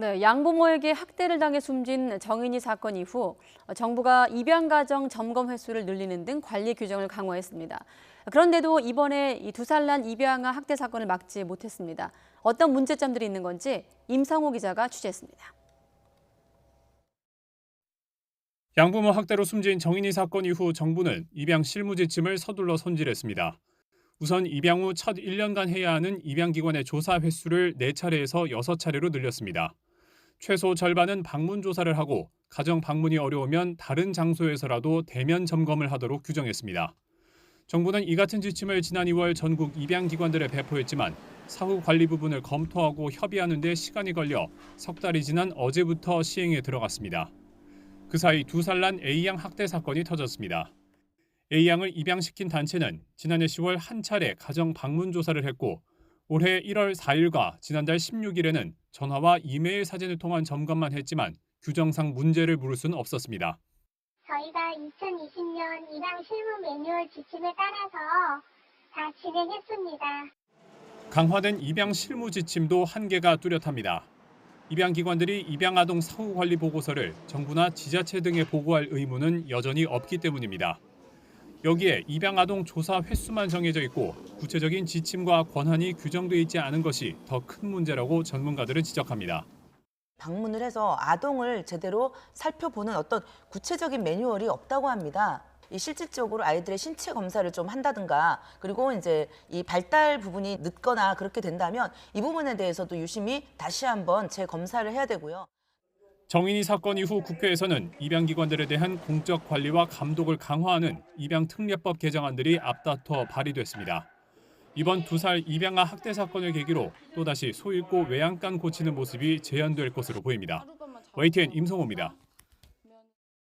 네, 양부모에게 학대를 당해 숨진 정인이 사건 이후 정부가 입양가정 점검 횟수를 늘리는 등 관리 규정을 강화했습니다. 그런데도 이번에 이 2살 난 입양아 학대 사건을 막지 못했습니다. 어떤 문제점들이 있는 건지 임성호 기자가 취재했습니다. 양부모 학대로 숨진 정인이 사건 이후 정부는 입양 실무 지침을 서둘러 손질했습니다. 우선 입양 후 첫 1년간 해야 하는 입양기관의 조사 횟수를 4차례에서 6차례로 늘렸습니다. 최소 절반은 방문 조사를 하고 가정 방문이 어려우면 다른 장소에서라도 대면 점검을 하도록 규정했습니다. 정부는 이 같은 지침을 지난 2월 전국 입양기관들에 배포했지만 사후 관리 부분을 검토하고 협의하는 데 시간이 걸려 석 달이 지난 어제부터 시행에 들어갔습니다. 그 사이 2살 난 A양 학대 사건이 터졌습니다. A양을 입양시킨 단체는 지난해 10월 한 차례 가정 방문 조사를 했고 올해 1월 4일과 지난달 16일에는 전화와 이메일 사진을 통한 점검만 했지만 규정상 문제를 물을 수는 없었습니다. 저희가 2020년 입양 실무 매뉴얼 지침에 따라서 다 진행했습니다. 강화된 입양 실무 지침도 한계가 뚜렷합니다. 입양기관들이 입양아동 사후관리 보고서를 정부나 지자체 등에 보고할 의무는 여전히 없기 때문입니다. 여기에 입양아동 조사 횟수만 정해져 있고 구체적인 지침과 권한이 규정돼 있지 않은 것이 더 큰 문제라고 전문가들은 지적합니다. 방문을 해서 아동을 제대로 살펴보는 어떤 구체적인 매뉴얼이 없다고 합니다. 이 실질적으로 아이들의 신체 검사를 좀 한다든가 그리고 이제 이 발달 부분이 늦거나 그렇게 된다면 이 부분에 대해서도 유심히 다시 한번 재검사를 해야 되고요. 정인이 사건 이후 국회에서는 입양기관들에 대한 공적 관리와 감독을 강화하는 입양특례법 개정안들이 앞다퉈 발의됐습니다. 이번 2살 입양아 학대 사건을 계기로 또다시 소잃고 외양간 고치는 모습이 재현될 것으로 보입니다. YTN 임성호입니다.